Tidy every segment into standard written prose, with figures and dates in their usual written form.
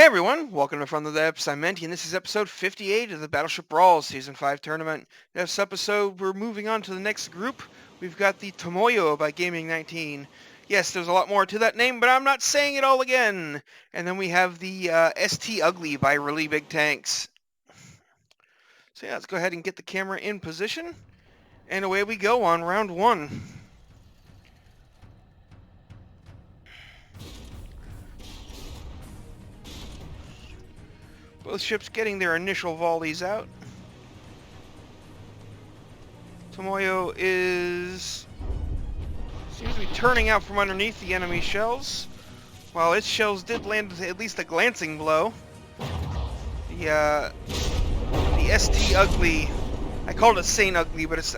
Hey everyone, welcome to From the Depths. I'm Menti, and this is episode 58 of the Battleship Brawl Season 5 tournament. In this episode, we're moving on to the next group. We've got the Tomoyo by Gaming 19. Yes, there's a lot more to that name, but I'm not saying it all again. And then we have the Uglii by Really Big Tanks. So yeah, let's go ahead and get the camera in position. And away we go on round one. Both ships getting their initial volleys out. Tomoyo seems to be turning out from underneath the enemy shells. While its shells did land at least a glancing blow. The ST Uglii, I called it Saint Uglii, but it's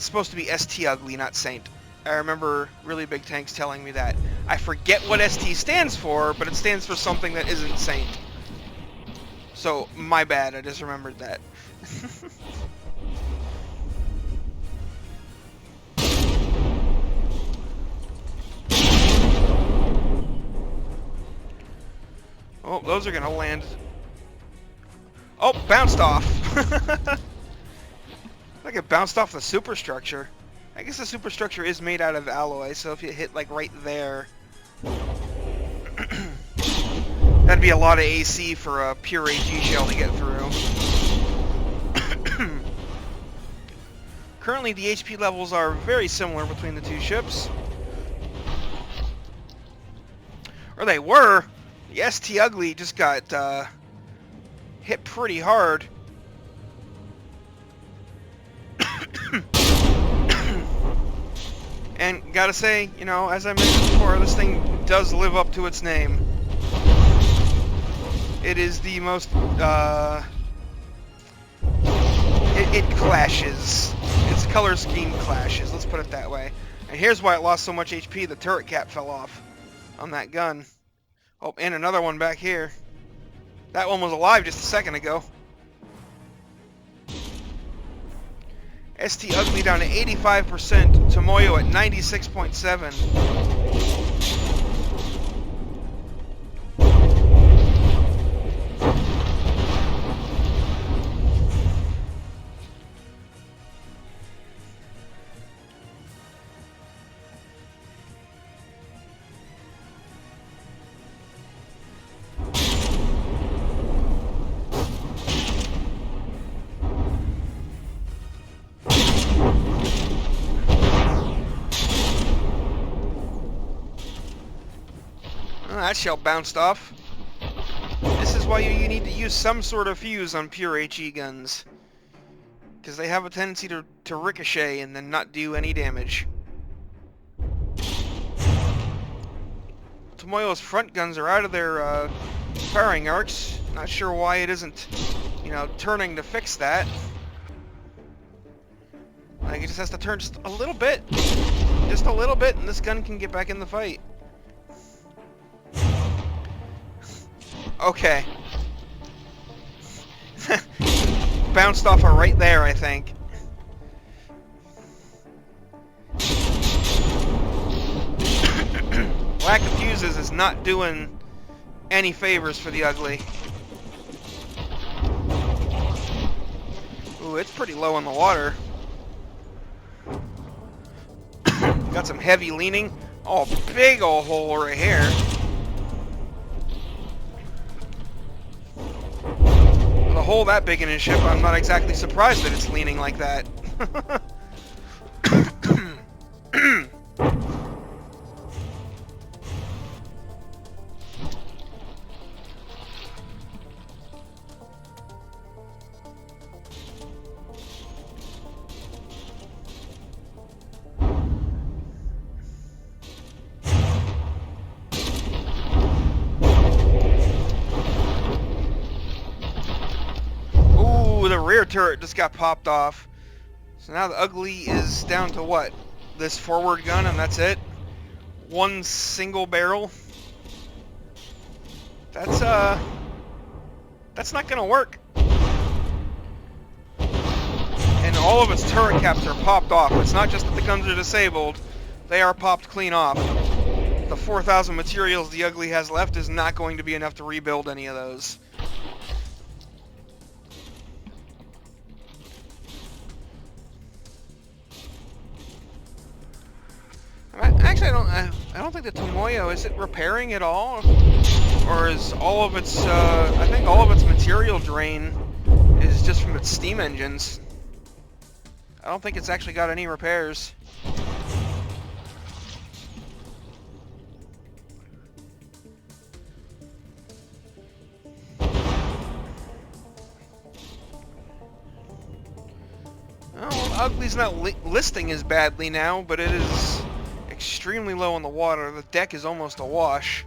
supposed to be ST Uglii, not Saint. I remember Really Big Tanks telling me that. I forget what ST stands for, but it stands for something that isn't Saint. So, my bad, I just remembered that. Oh, those are gonna land. Oh, bounced off. Like it bounced off the superstructure. I guess the superstructure is made out of alloy, so if you hit like right there, that'd be a lot of AC for a pure AG shell to get through. Currently, the HP levels are very similar between the two ships. Or they were. The ST Uglii just got hit pretty hard. And gotta say, you know, as I mentioned before, this thing does live up to its name. It is the most, it clashes. Its color scheme clashes, let's put it that way. And here's why it lost so much HP, the turret cap fell off on that gun. Oh, and another one back here. That one was alive just a second ago. ST Uglii down to 85%, Tomoyo at 96.7. That shell bounced off. This is why you need to use some sort of fuse on pure HE guns, because they have a tendency to ricochet and then not do any damage. Tomoyo's front guns are out of their firing arcs. Not sure why it isn't, you know, turning to fix that. Like, it just has to turn just a little bit, and this gun can get back in the fight. Okay. Bounced off her right there, I think. Lack of fuses is not doing any favors for the Uglii. Ooh, it's pretty low in the water. Got some heavy leaning. Oh, big old hole right here. With a hole that big in his ship, I'm not exactly surprised that it's leaning like that. The rear turret just got popped off. So now the Uglii is down to what? This forward gun, and that's it? One single barrel? That's not gonna work. And all of its turret caps are popped off. It's not just that the guns are disabled, they are popped clean off. the 4,000 materials the Uglii has left is not going to be enough to rebuild any of those. Actually, I don't think the Tomoyo, is it repairing at all? Or is all of its, I think all of its material drain is just from its steam engines. I don't think it's actually got any repairs. Well, Uglii's not listing as badly now, but it is extremely low in the water. The deck is almost awash.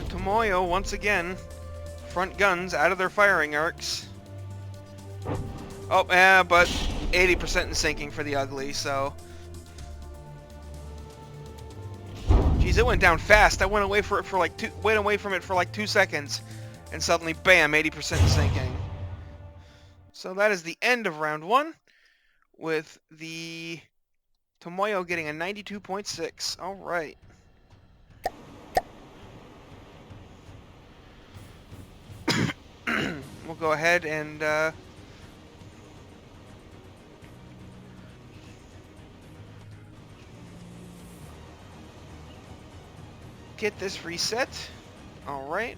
Tomoyo, once again, front guns out of their firing arcs. Oh, yeah, but 80% in sinking for the Uglii, so... Jeez, it went down fast. I went away from it for like 2 seconds, and suddenly, bam, 80% in sinking. So that is the end of round 1, with the Tomoyo getting a 92.6. All right. We'll go ahead and get this reset. All right.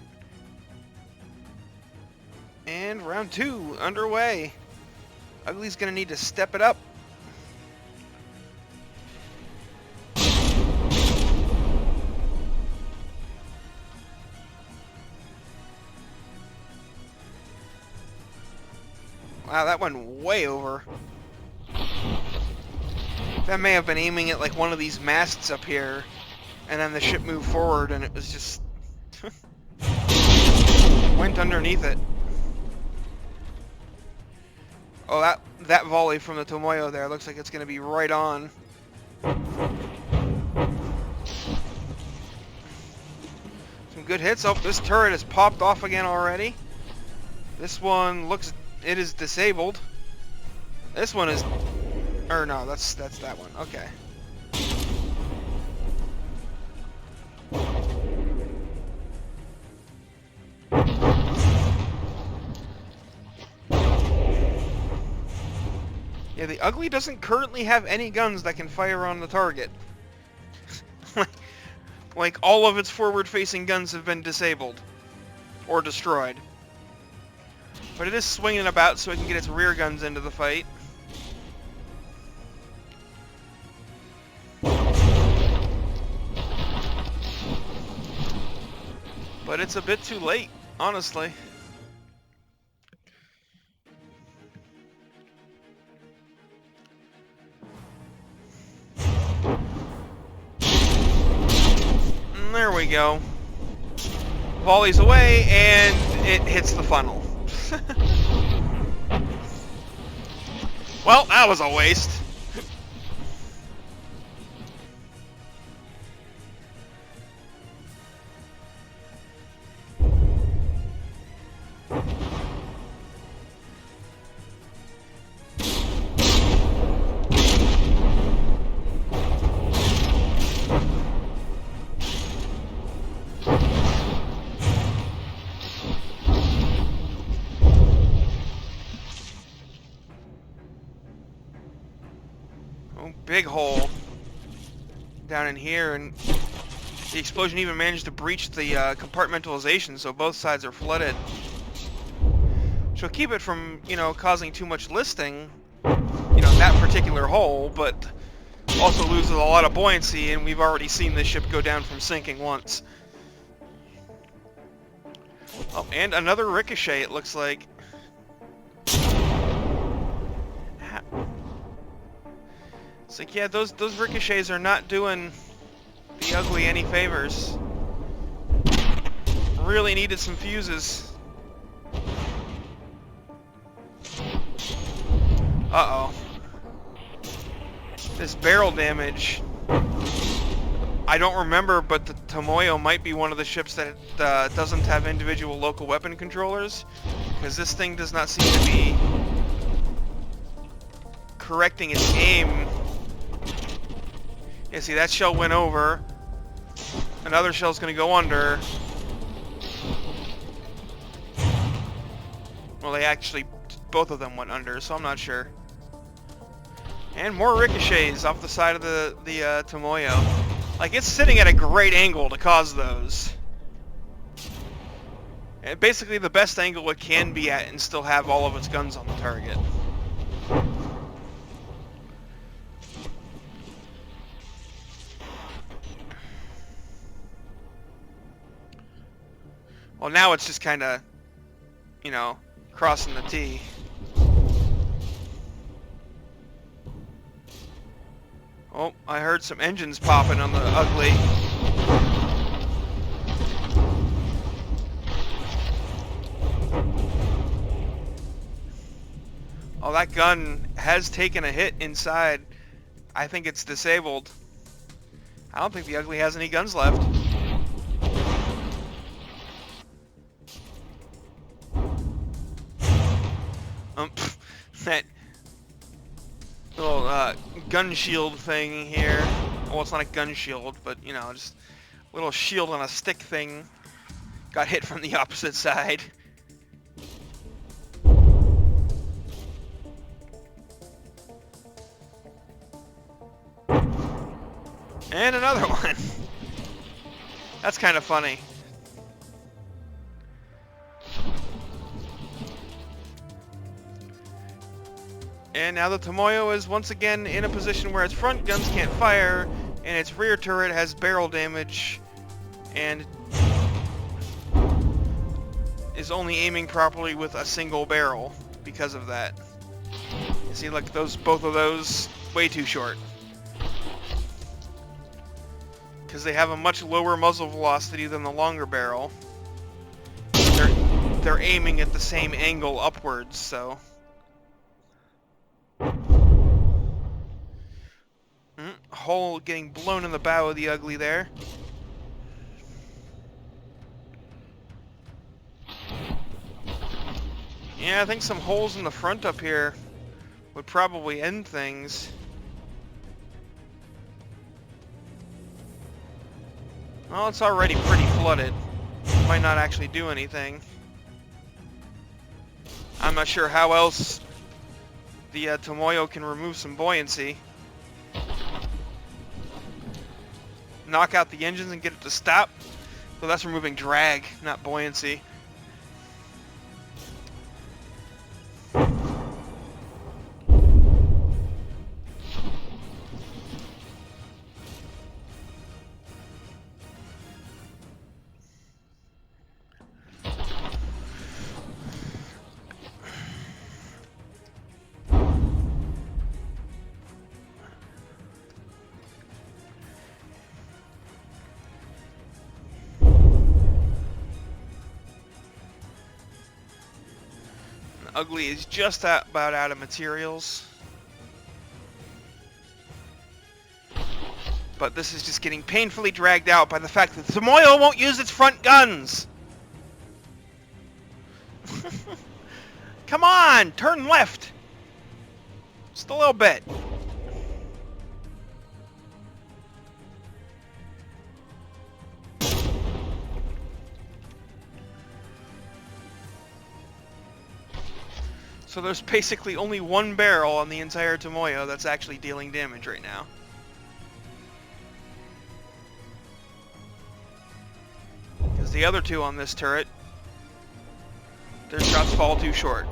And round 2 underway. Uglii's gonna need to step it up. Wow, that went way over. That may have been aiming at like one of these masts up here, and then the ship moved forward and it was just went underneath it. Oh, that volley from the Tomoyo there looks like it's going to be right on. Some good hits. Oh, this turret has popped off again already. This one looks... it is disabled. This one is... or no, that's that one. Okay. Yeah, the Uglii doesn't currently have any guns that can fire on the target. Like, all of its forward-facing guns have been disabled. Or destroyed. But it is swinging about so it can get its rear guns into the fight. But it's a bit too late, honestly. And there we go. Volleys away, and it hits the funnel. Well, that was a waste. Big hole down in here, and the explosion even managed to breach the compartmentalization, so both sides are flooded. Which will keep it from, you know, causing too much listing, you know, that particular hole, but also loses a lot of buoyancy, and we've already seen this ship go down from sinking once. Oh, and another ricochet, it looks like. It's like, yeah, those ricochets are not doing the Uglii any favors. Really needed some fuses. Uh-oh. This barrel damage. I don't remember, but the Tomoyo might be one of the ships that doesn't have individual local weapon controllers, because this thing does not seem to be correcting its aim. Yeah, see, that shell went over. Another shell's going to go under. Well, they actually, both of them went under, so I'm not sure. And more ricochets off the side of the Tomoyo. Like, it's sitting at a great angle to cause those. And basically the best angle it can be at and still have all of its guns on the target. Well, now it's just kind of, you know, crossing the T. Oh, I heard some engines popping on the Uglii. Oh, that gun has taken a hit inside. I think it's disabled. I don't think the Uglii has any guns left. That little gun shield thing here. Well, it's not a gun shield, but you know, just a little shield on a stick thing. Got hit from the opposite side. And another one. That's kind of funny. And now the Tomoyo is once again in a position where its front guns can't fire, and its rear turret has barrel damage, and is only aiming properly with a single barrel because of that. You see, like both of those, way too short. Because they have a much lower muzzle velocity than the longer barrel. They're aiming at the same angle upwards, so... hole getting blown in the bow of the Uglii there. Yeah, I think some holes in the front up here would probably end things. Well, it's already pretty flooded. Might not actually do anything. I'm not sure how else the Tomoyo can remove some buoyancy. Knock out the engines and get it to stop. So that's removing drag, not buoyancy. Uglii is just about out of materials. But this is just getting painfully dragged out by the fact that Tomoyo won't use its front guns! Come on! Turn left! Just a little bit. So there's basically only one barrel on the entire Tomoyo that's actually dealing damage right now. Because the other two on this turret, their shots fall too short.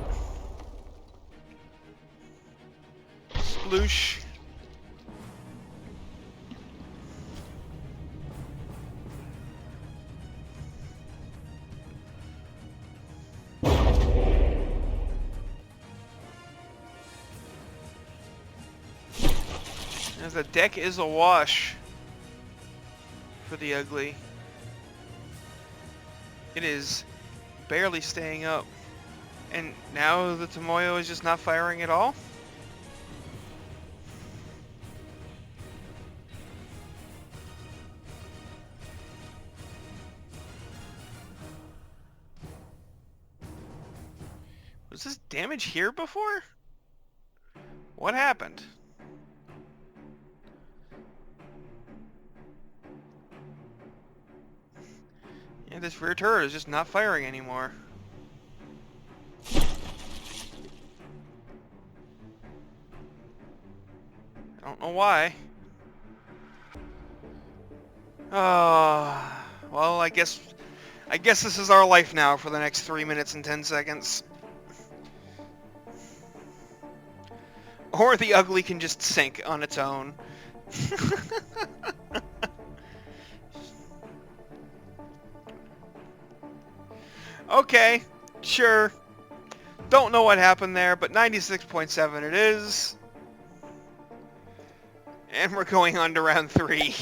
Sploosh. As the deck is awash for the Uglii. It is barely staying up. And now the Tomoyo is just not firing at all? Was this damage here before? What happened? Yeah, this rear turret is just not firing anymore. I don't know why. Well, I guess this is our life now for the next 3 minutes and 10 seconds. Or the Uglii can just sink on its own. Okay, sure. Don't know what happened there, but 96.7 it is. And we're going on to round 3.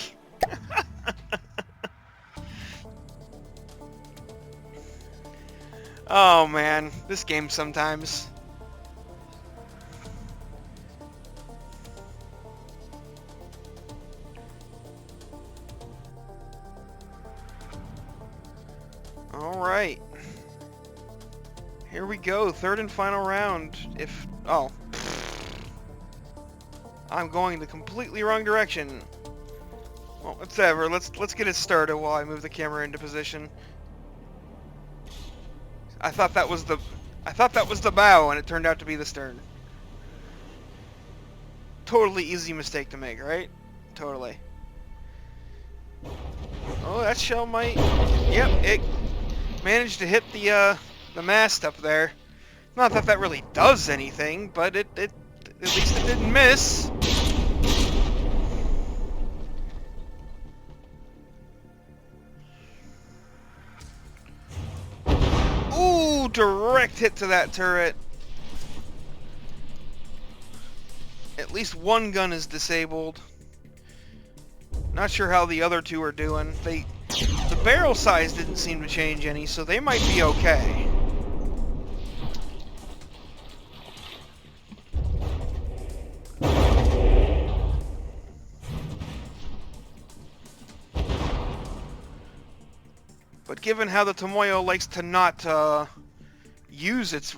Oh man, this game sometimes. Alright. Here we go, third and final round. Oh. I'm going the completely wrong direction. Well, whatever. Let's get it started while I move the camera into position. I thought that was the bow, and it turned out to be the stern. Totally easy mistake to make, right? Totally. Oh, that shell might. Yep, it managed to hit the mast up there. Not that that really does anything, but at least it didn't miss. Ooh, direct hit to that turret. At least one gun is disabled. Not sure how the other two are doing. The barrel size didn't seem to change any, so they might be okay. But given how the Tomoyo likes to not use its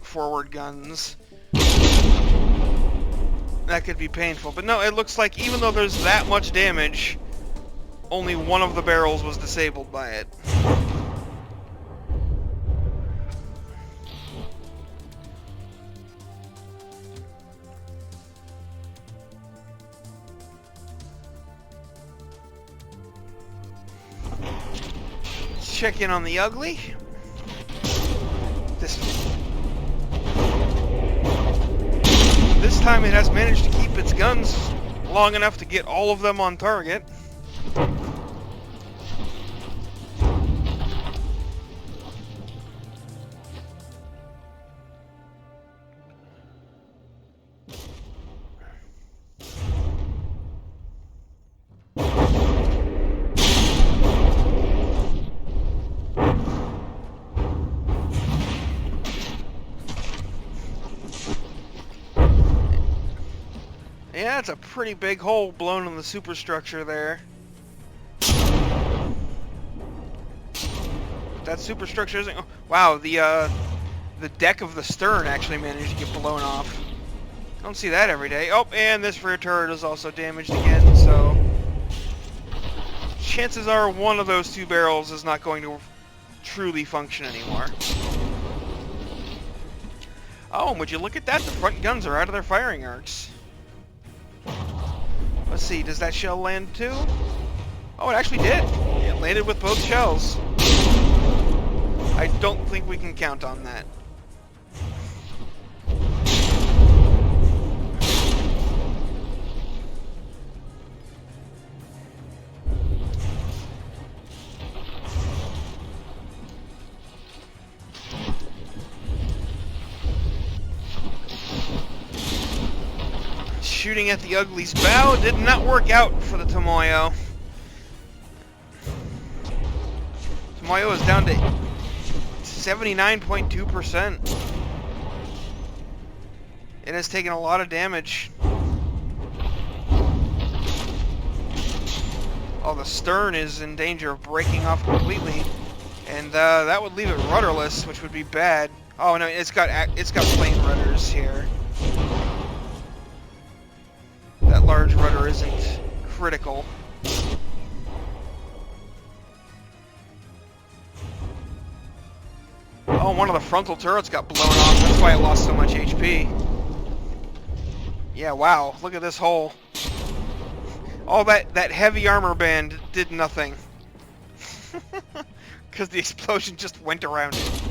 forward guns, that could be painful. But no, it looks like even though there's that much damage, only one of the barrels was disabled by it. Check in on the Uglii. This time it has managed to keep its guns long enough to get all of them on target. Yeah, it's a pretty big hole blown in the superstructure there. That superstructure isn't... Wow, the deck of the stern actually managed to get blown off. I don't see that every day. Oh, and this rear turret is also damaged again, so... chances are one of those two barrels is not going to truly function anymore. Oh, and would you look at that? The front guns are out of their firing arcs. Let's see, does that shell land too? Oh, it actually did. It landed with both shells. I don't think we can count on that. Shooting at the Uglii's bow did not work out for the Tomoyo. Tomoyo is down to 79.2%. It has taken a lot of damage. Oh, the stern is in danger of breaking off completely. And that would leave it rudderless, which would be bad. Oh no, it's got plane rudders here. That large rudder isn't critical. Oh, one of the frontal turrets got blown off. That's why it lost so much HP. Yeah, wow. Look at this hole. All that heavy armor band did nothing. Because the explosion just went around it.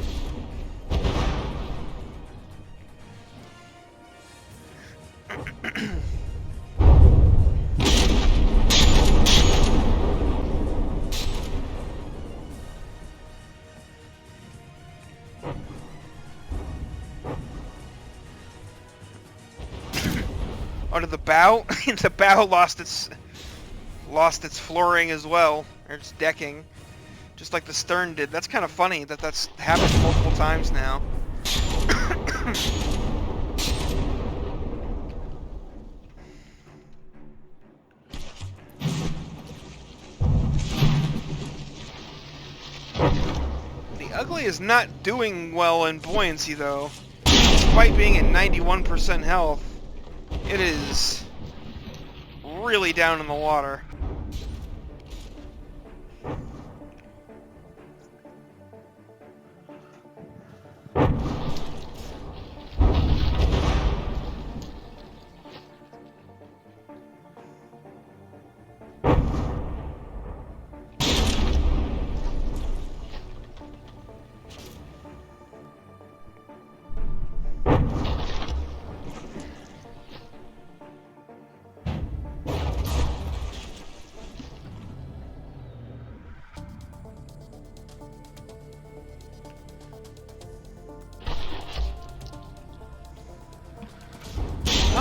Oh, did the bow? The bow lost its flooring as well, or its decking, just like the stern did. That's kind of funny that that's happened multiple times now. The Uglii is not doing well in buoyancy though. Despite being at 91% health, it is really down in the water.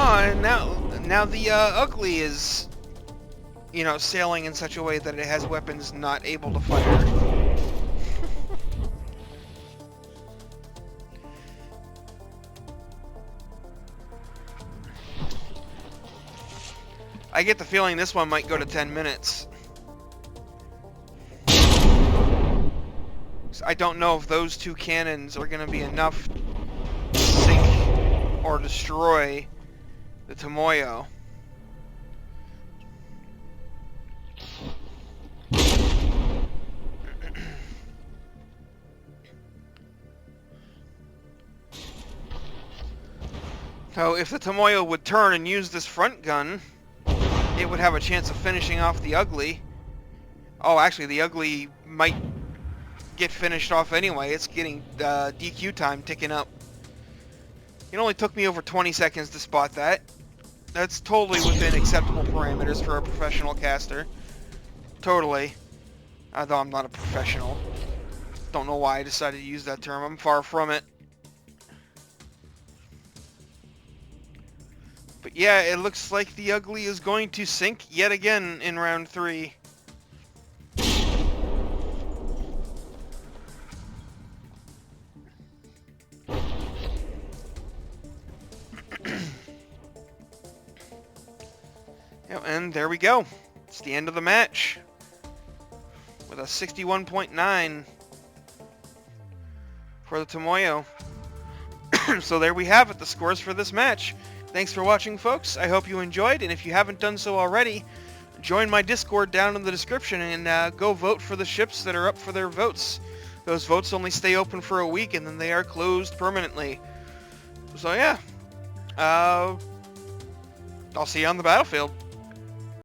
Oh, and now the Uglii is, you know, sailing in such a way that it has weapons not able to fire. I get the feeling this one might go to 10 minutes. I don't know if those two cannons are going to be enough to sink or destroy the Tomoyo. So if the Tomoyo would turn and use this front gun, it would have a chance of finishing off the Uglii. Oh, actually, the Uglii might get finished off anyway. It's getting DQ time ticking up. It only took me over 20 seconds to spot that. That's totally within acceptable parameters for a professional caster. Totally. Although I'm not a professional. Don't know why I decided to use that term. I'm far from it. But yeah, it looks like the Uglii is going to sink yet again in round 3. And there we go. It's the end of the match with a 61.9 for the Tomoyo. So there we have it, the scores for this match. Thanks for watching, folks. I hope you enjoyed, and if you haven't done so already, join my Discord down in the description and go vote for the ships that are up for their votes. Those votes only stay open for a week, and then they are closed permanently. So yeah, I'll see you on the battlefield.